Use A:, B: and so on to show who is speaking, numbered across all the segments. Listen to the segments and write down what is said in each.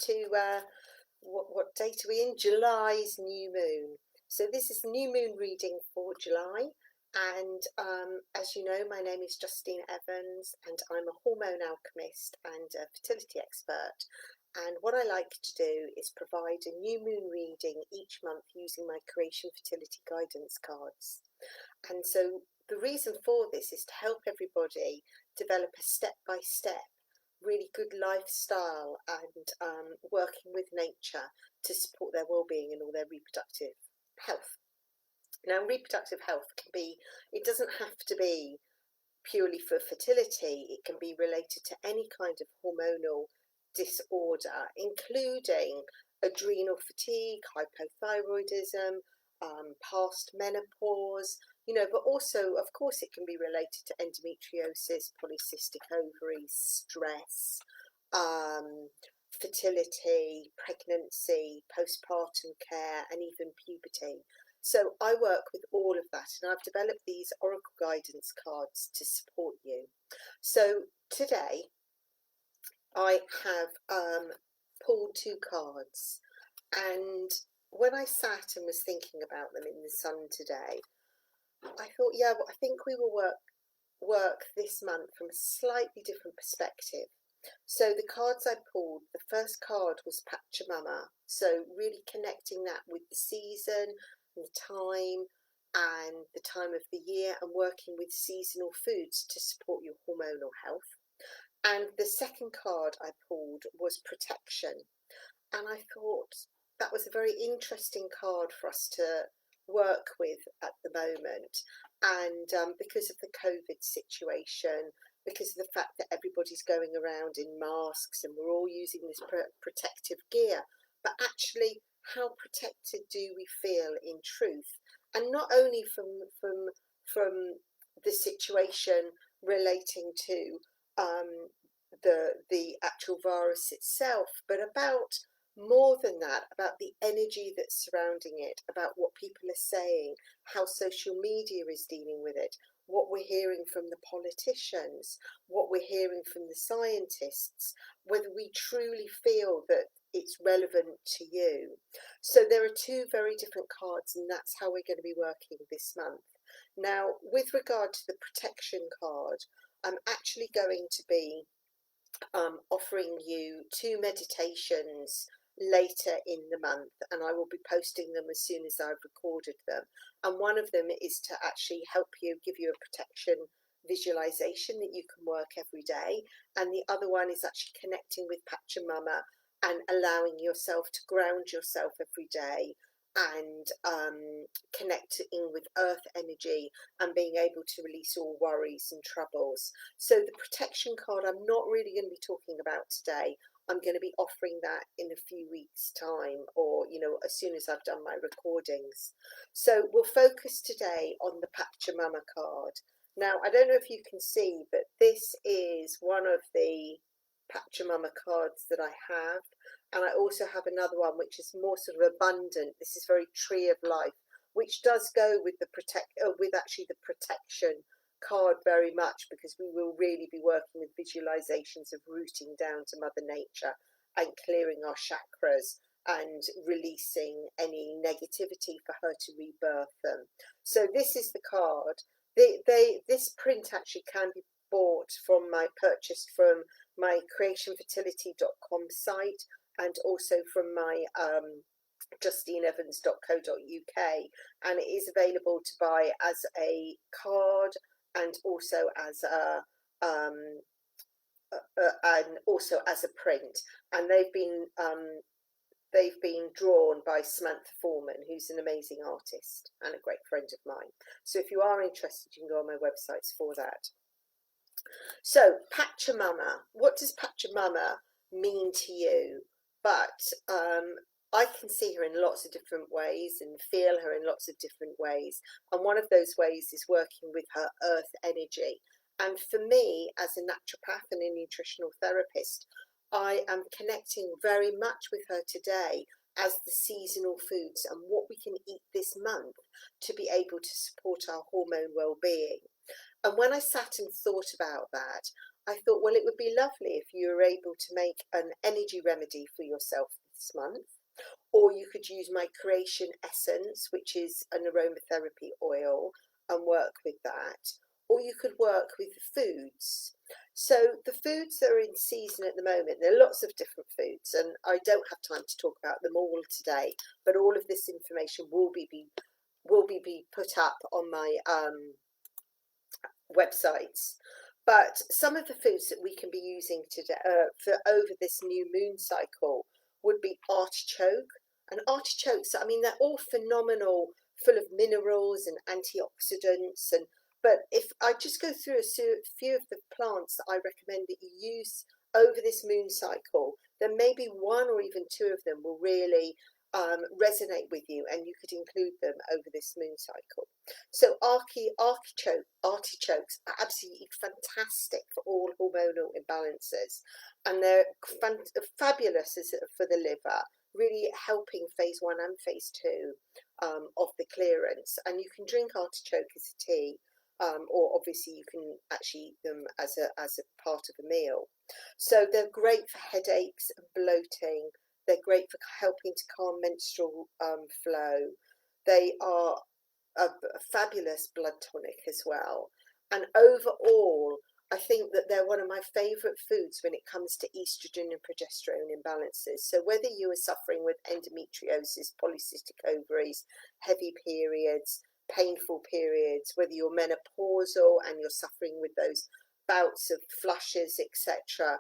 A: to what date are we in? July's new moon. So this is the new moon reading for July, and as you know, my name is Justine Evans and I'm a hormone alchemist and a fertility expert. And what I like to do is provide a new moon reading each month using my creation fertility guidance cards. And so the reason for this is to help everybody develop a step-by-step really good lifestyle and working with nature to support their well-being and all their reproductive health. Now, reproductive health it doesn't have to be purely for fertility. It can be related to any kind of hormonal disorder, including adrenal fatigue, hypothyroidism, past menopause, but also, of course, it can be related to endometriosis, polycystic ovaries, stress, fertility, pregnancy, postpartum care, and even puberty. So I work with all of that, and I've developed these oracle guidance cards to support you. So today I have pulled two cards, and when I sat and was thinking about them in the sun today, I thought, yeah, well, I think we will work this month from a slightly different perspective. So the cards I pulled, the first card was Pachamama, so really connecting that with the season and the time of the year, and working with seasonal foods to support your hormonal health. And the second card I pulled was Protection, and I thought that was a very interesting card for us to work with at the moment. And because of the COVID situation, because of the fact that everybody's going around in masks and we're all using this protective gear, but actually, how protected do we feel in truth? And not only from the situation relating to the actual virus itself, but about more than that, about the energy that's surrounding it, about what people are saying, how social media is dealing with it, what we're hearing from the politicians, what we're hearing from the scientists, whether we truly feel that it's relevant to you. So there are two very different cards, and that's how we're going to be working this month. Now, with regard to the protection card, I'm actually going to be offering you two meditations later in the month, and I will be posting them as soon as I've recorded them. And one of them is to actually help you, give you a protection visualization that you can work every day, and the other one is actually connecting with Pachamama and allowing yourself to ground yourself every day and connecting with earth energy and being able to release all worries and troubles. So the protection card I'm not really going to be talking about today. I'm going to be offering that in a few weeks' time, or as soon as I've done my recordings. So we'll focus today on the Pachamama card. Now, I don't know if you can see, but this is one of the Pachamama cards that I have, and I also have another one which is more sort of abundant. This is very Tree of Life, which does go with the protection card very much, because we will really be working with visualizations of rooting down to Mother Nature and clearing our chakras and releasing any negativity for her to rebirth them. So this is the card. This print actually can be bought purchased from my creationfertility.com site, and also from my justineevans.co.uk, and it is available to buy as a card and also as a print. And they've been drawn by Samantha Foreman, who's an amazing artist and a great friend of mine. So if you are interested, you can go on my websites for that. So Pachamama, what does Pachamama mean to you? But I can see her in lots of different ways and feel her in lots of different ways. And one of those ways is working with her earth energy. And for me, as a naturopath and a nutritional therapist, I am connecting very much with her today as the seasonal foods and what we can eat this month to be able to support our hormone well-being. And when I sat and thought about that, I thought, well, it would be lovely if you were able to make an energy remedy for yourself this month, or you could use my creation essence, which is an aromatherapy oil, and work with that, or you could work with the foods. So the foods that are in season at the moment, there are lots of different foods, and I don't have time to talk about them all today, but all of this information will be put up on my websites. But some of the foods that we can be using today for over this new moon cycle would be artichoke. And artichokes, I mean, they're all phenomenal, full of minerals and antioxidants. And but if I just go through a few of the plants that I recommend that you use over this moon cycle, then maybe one or even two of them will really resonate with you, and you could include them over this moon cycle. So artichokes are absolutely fantastic for all hormonal imbalances, and they're fabulous for the liver, really helping phase 1 and phase 2 of the clearance. And you can drink artichoke as a tea, or obviously you can actually eat them as a part of a meal. So they're great for headaches and bloating. They're great for helping to calm menstrual flow. They are a fabulous blood tonic as well. And overall, I think that they're one of my favourite foods when it comes to estrogen and progesterone imbalances. So whether you are suffering with endometriosis, polycystic ovaries, heavy periods, painful periods, whether you're menopausal and you're suffering with those bouts of flushes, etc.,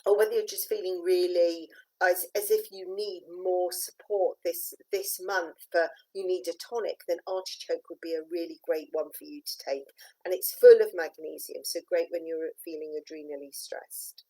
A: or whether you're just feeling really as if you need more support this month, for you need a tonic, then artichoke would be a really great one for you to take. And it's full of magnesium, so great when you're feeling adrenally stressed.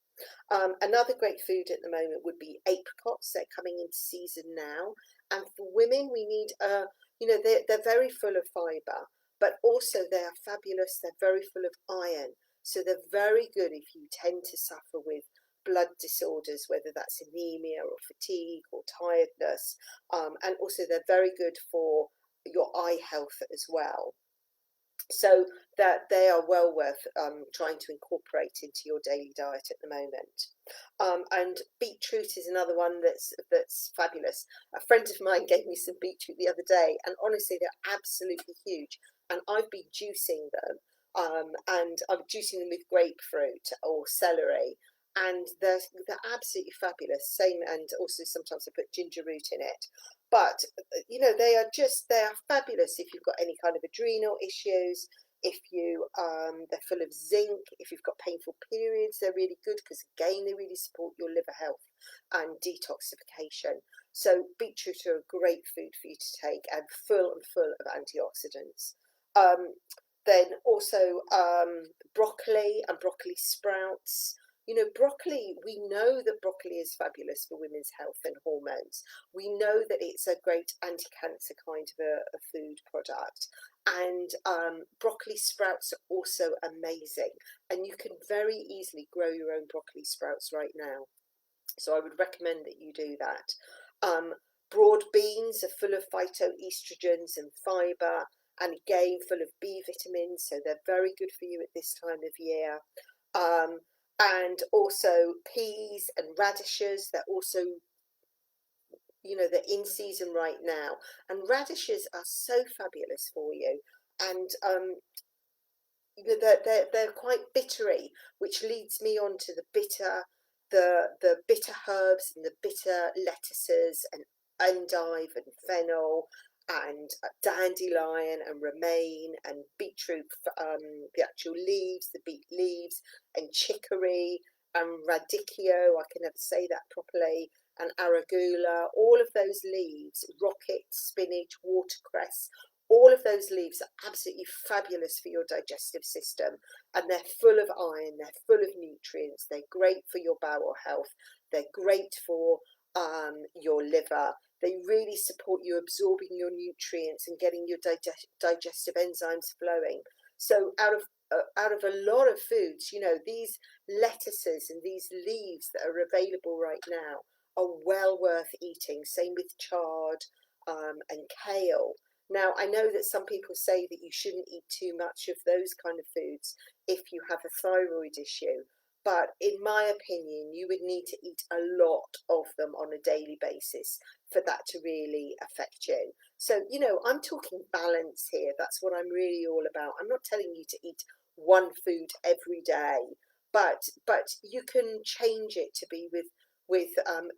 A: Another great food at the moment would be apricots. They're coming into season now, and for women we need they're very full of fibre, but also they are fabulous. They're very full of iron, so they're very good if you tend to suffer with blood disorders, whether that's anemia or fatigue or tiredness, and also they're very good for your eye health as well. So that they are well worth trying to incorporate into your daily diet at the moment. And beetroot is another one that's fabulous. A friend of mine gave me some beetroot the other day, and honestly, they're absolutely huge. And I've been juicing them, and I'm juicing them with grapefruit or celery, and they're absolutely fabulous. Same, and also sometimes I put ginger root in it. But they are fabulous if you've got any kind of adrenal issues. If you they're full of zinc. If you've got painful periods, they're really good because again they really support your liver health and detoxification. So beetroot are a great food for you to take, and full of antioxidants. Then also broccoli and broccoli sprouts. Broccoli, we know that broccoli is fabulous for women's health and hormones. We know that it's a great anti-cancer kind of a food product. And broccoli sprouts are also amazing. And you can very easily grow your own broccoli sprouts right now. So I would recommend that you do that. Broad beans are full of phytoestrogens and fibre, and again full of B vitamins, so they're very good for you at this time of year. And also peas and radishes, they're also, they're in season right now. And radishes are so fabulous for you. And they're quite bittery, which leads me on to the bitter herbs and the bitter lettuces and endive and fennel and dandelion and romaine and beetroot, the actual leaves, the beet leaves, and chicory and radicchio, I can never say that properly, and arugula, all of those leaves, rocket, spinach, watercress, all of those leaves are absolutely fabulous for your digestive system, and they're full of iron, they're full of nutrients, they're great for your bowel health, they're great for your liver. They really support you absorbing your nutrients and getting your digestive enzymes flowing. So out of a lot of foods, these lettuces and these leaves that are available right now are well worth eating. Same with chard and kale. Now, I know that some people say that you shouldn't eat too much of those kind of foods if you have a thyroid issue. But in my opinion, you would need to eat a lot of them on a daily basis for that to really affect you. So, I'm talking balance here. That's what I'm really all about. I'm not telling you to eat one food every day, but you can change it to be with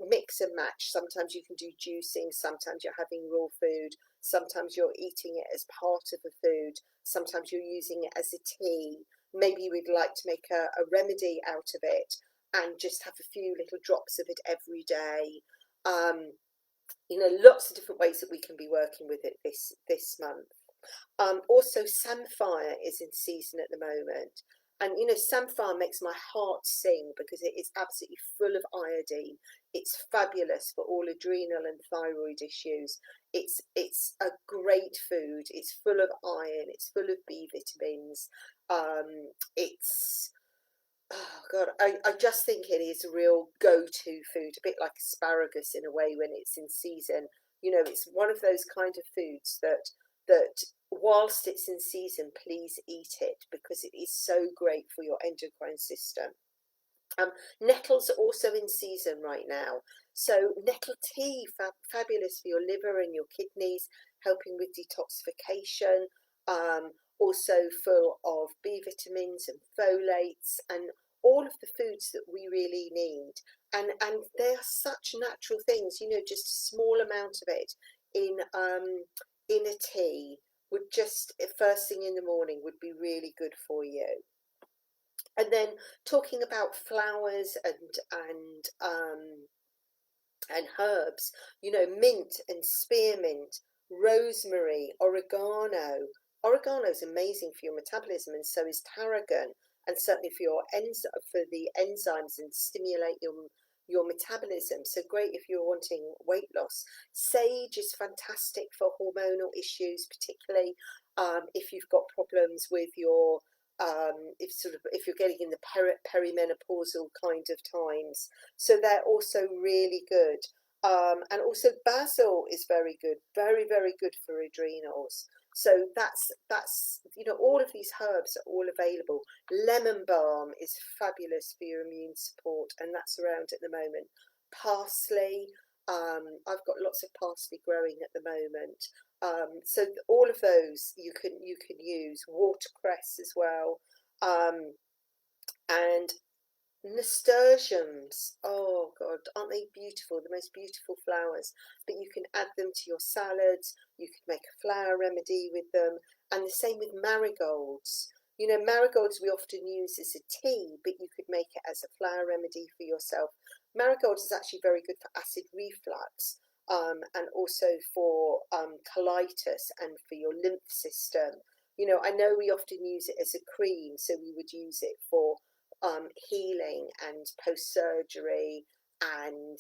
A: mix and match. Sometimes you can do juicing, sometimes you're having raw food, sometimes you're eating it as part of the food, sometimes you're using it as a tea. Maybe you would like to make a remedy out of it and just have a few little drops of it every day. Lots of different ways that we can be working with it this month. Also, samphire is in season at the moment. And samphire makes my heart sing because it is absolutely full of iodine. It's fabulous for all adrenal and thyroid issues. It's a great food. It's full of iron. It's full of B vitamins. It's Oh God, I just think it is a real go-to food, a bit like asparagus in a way when it's in season. It's one of those kind of foods that whilst it's in season, please eat it because it is so great for your endocrine system. Nettles are also in season right now. So nettle tea, fabulous for your liver and your kidneys, helping with detoxification. Also full of B vitamins and folates and all of the foods that we really need. And they're such natural things, just a small amount of it in a tea would just first thing in the morning would be really good for you. And then talking about flowers and herbs, mint and spearmint, rosemary, oregano. Oregano is amazing for your metabolism, and so is tarragon, and certainly for the enzymes and stimulate your metabolism. So great if you're wanting weight loss. Sage is fantastic for hormonal issues, particularly if you've got problems with your if you're getting in the perimenopausal kind of times. So they're also really good. And also basil is very good, very, very good for adrenals. So that's all of these herbs are all available. Lemon balm is fabulous for your immune support, and that's around at the moment. Parsley, I've got lots of parsley growing at the moment. So all of those you can use. Watercress as well, and nasturtiums. Oh God, aren't they beautiful? The most beautiful flowers. But you can add them to your salads. You could make a flower remedy with them, and the same with marigolds. Marigolds we often use as a tea, but you could make it as a flower remedy for yourself. Marigolds is actually very good for acid reflux, and also for colitis and for your lymph system. I know we often use it as a cream, so we would use it for healing and post-surgery, and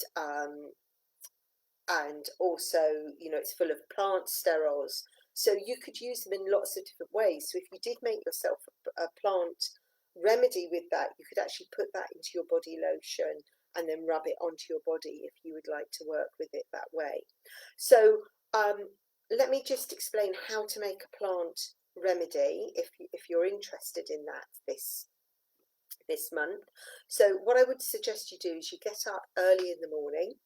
A: also it's full of plant sterols, so you could use them in lots of different ways. So if you did make yourself a plant remedy with that, you could actually put that into your body lotion and then rub it onto your body if you would like to work with it that way. So let me just explain how to make a plant remedy if you're interested in that this month. So what I would suggest you do is you get up early in the morning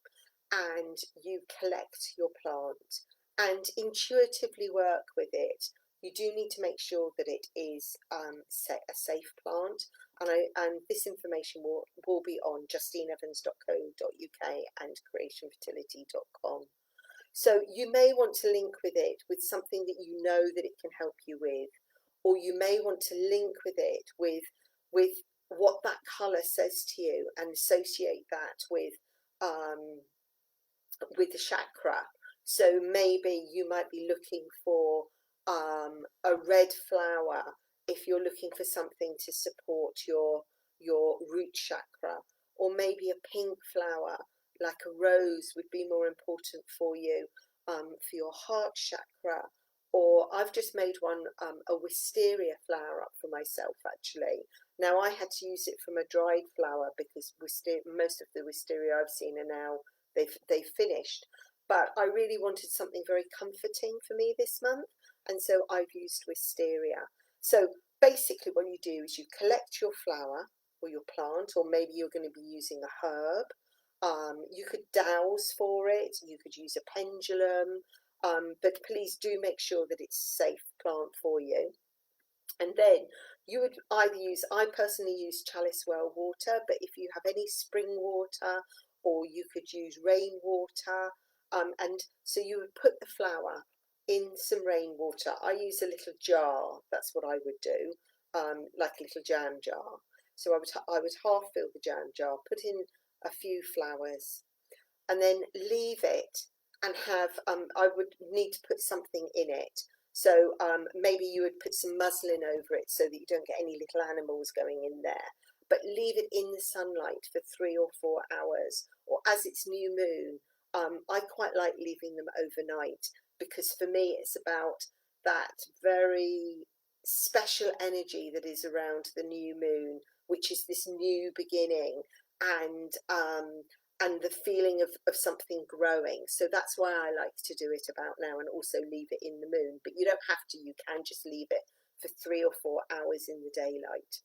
A: and you collect your plant and intuitively work with it. You do need to make sure that it is a safe plant, and this information will be on justineevans.co.uk and creationfertility.com. So you may want to link with it with something that you know that it can help you with, or you may want to link with it with what that colour says to you and associate that with the chakra. So maybe you might be looking for a red flower if you're looking for something to support your root chakra, or maybe a pink flower like a rose would be more important for you for your heart chakra. Or I've just made one, a wisteria flower up for myself actually. Now I had to use it from a dried flower because most of the wisteria I've seen are now they've finished. But I really wanted something very comforting for me this month, and so I've used wisteria. So basically what you do is you collect your flower or your plant, or maybe you're going to be using a herb. You could dowse for it, you could use a pendulum, but please do make sure that it's a safe plant for you. And then you would either use, I personally use chalice well water, but if you have any spring water, or you could use rainwater, and so you would put the flower in some rainwater. I use a little jar, that's what I would do, like a little jam jar. So I would half fill the jam jar, put in a few flowers, and then leave it and have, I would need to put something in it. So maybe you would put some muslin over it so that you don't get any little animals going in there. But leave it in the sunlight for 3 or 4 hours, or as it's new moon. I quite like leaving them overnight, because for me it's about that very special energy that is around the new moon, which is this new beginning, and the feeling of something growing. So that's why I like to do it about now, and also leave it in the moon. But you don't have to, you can just leave it for 3 or 4 hours in the daylight.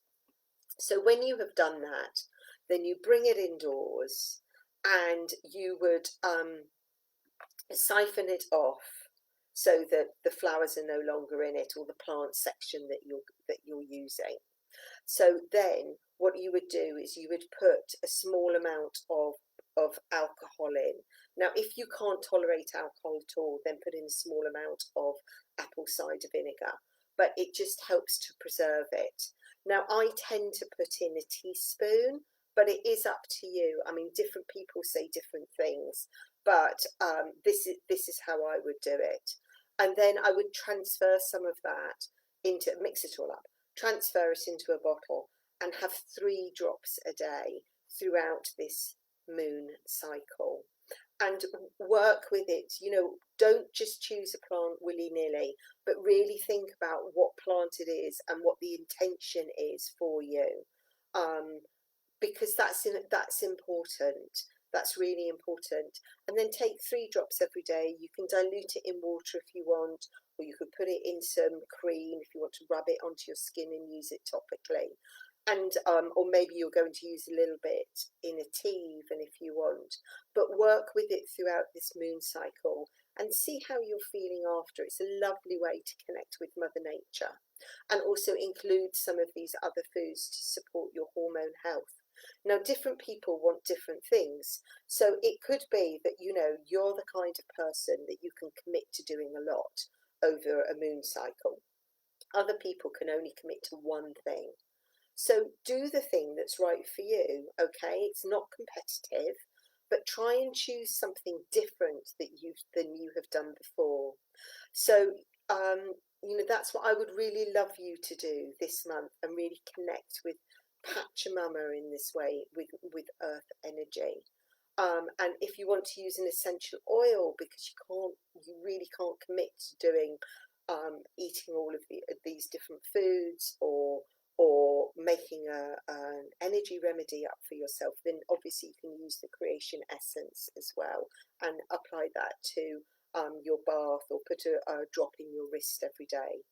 A: So when you have done that, then you bring it indoors, and you would siphon it off so that the flowers are no longer in it, or the plant section that you're using. So then what you would do is you would put a small amount of alcohol in. Now, if you can't tolerate alcohol at all, then put in a small amount of apple cider vinegar, but it just helps to preserve it. Now, I tend to put in a teaspoon, but it is up to you. I mean, different people say different things, but this is how I would do it. And then I would transfer some of that into, mix it all up, transfer it into a bottle, and have 3 drops a day throughout this moon cycle, and work with it. You know, don't just choose a plant willy-nilly, but really think about what plant it is and what the intention is for you, because that's important. That's really important. And then take 3 drops every day. You can dilute it in water if you want, or you could put it in some cream if you want to rub it onto your skin and use it topically. And or maybe you're going to use a little bit in a tea even if you want. But work with it throughout this moon cycle and see how you're feeling after. It's a lovely way to connect with Mother Nature, and also include some of these other foods to support your hormone health. Now, different people want different things. So it could be that, you know, you're the kind of person that you can commit to doing a lot over a moon cycle. Other people can only commit to one thing. So do the thing that's right for you, okay? It's not competitive, but try and choose something different than you have done before. So, you know, that's what I would really love you to do this month, and really connect with Pachamama in this way, with earth energy. And if you want to use an essential oil, because you really can't commit to doing eating all of these different foods, or making an energy remedy up for yourself, then obviously you can use the creation essence as well, and apply that to your bath, or put a drop in your wrist every day.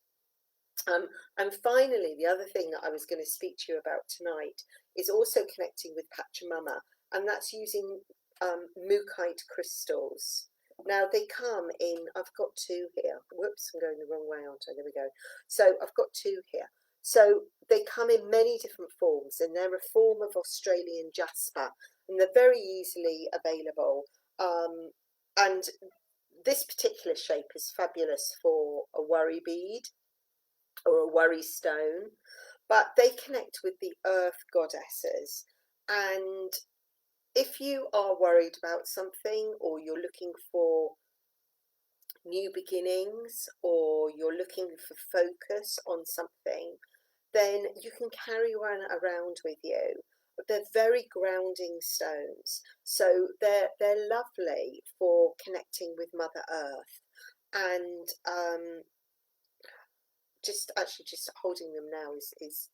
A: And finally, the other thing that I was going to speak to you about tonight is also connecting with Pachamama, and that's using Mookite crystals. Now they come in, I've got 2 here. Whoops, I'm going the wrong way, aren't I? There we go. So I've got 2 here. So they come in many different forms, and they're a form of Australian jasper, and they're very easily available. And this particular shape is fabulous for a worry bead or a worry stone, but they connect with the earth goddesses. And if you are worried about something, or you're looking for new beginnings, or you're looking for focus on something, then you can carry one around with you. But they're very grounding stones, so they're lovely for connecting with Mother Earth. And just holding them now is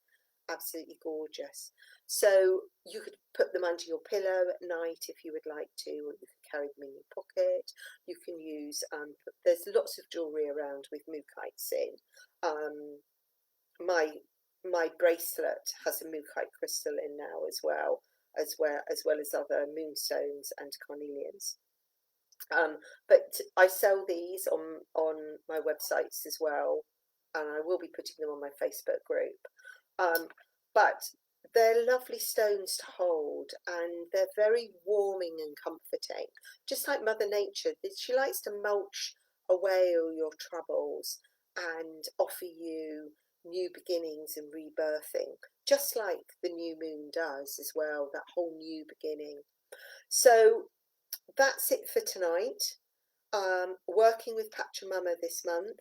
A: absolutely gorgeous. So you could put them under your pillow at night if you would like to, or you could carry them in your pocket. You can use, there's lots of jewellery around with Mookites in. My my bracelet has a Mookite crystal in now as well as other moonstones and carnelians. But I sell these on my websites as well, and I will be putting them on my Facebook group. But they're lovely stones to hold, and they're very warming and comforting. Just like Mother Nature, she likes to mulch away all your troubles and offer you new beginnings and rebirthing, just like the new moon does as well, that whole new beginning. So that's it for tonight. Working with Pachamama this month,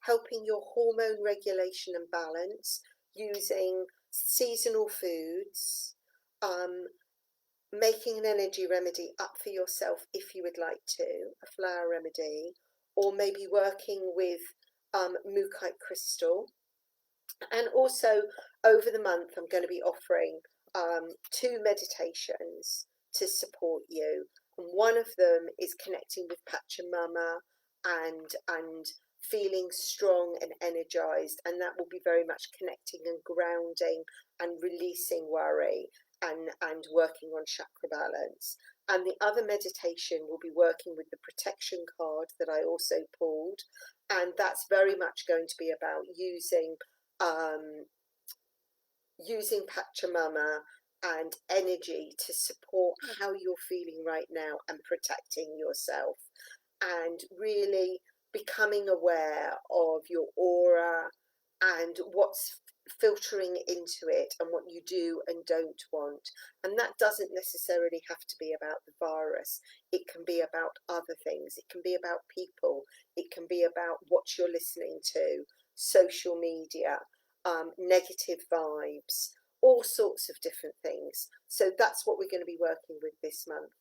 A: helping your hormone regulation and balance using seasonal foods, making an energy remedy up for yourself if you would like to, a flower remedy, or maybe working with Mookite crystal. And also over the month, I'm going to be offering 2 meditations to support you. And one of them is connecting with Pachamama and feeling strong and energized. And that will be very much connecting and grounding and releasing worry and working on chakra balance. And the other meditation will be working with the protection card that I also pulled. And that's very much going to be about using Pachamama and energy to support how you're feeling right now and protecting yourself, and really becoming aware of your aura and what's filtering into it and what you do and don't want. And that doesn't necessarily have to be about the virus. It can be about other things. It can be about people. It can be about what you're listening to, social media, negative vibes, all sorts of different things. So that's what we're going to be working with this month.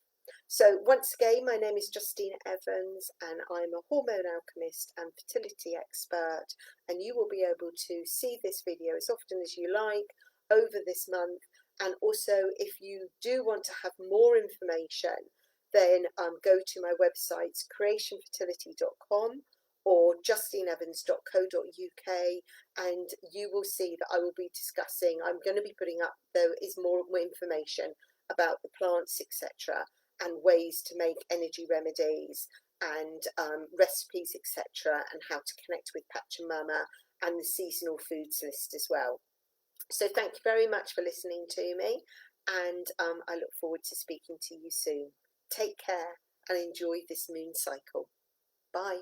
A: So once again, my name is Justine Evans, and I'm a hormone alchemist and fertility expert, and you will be able to see this video as often as you like over this month. And also, if you do want to have more information, then go to my websites creationfertility.com or justineevans.co.uk, and you will see that I will be discussing, I'm going to be putting up, there is more information about the plants, etc., and ways to make energy remedies and recipes, etc., and how to connect with Pachamama and the seasonal foods list as well. So thank you very much for listening to me, and I look forward to speaking to you soon. Take care and enjoy this moon cycle. Bye.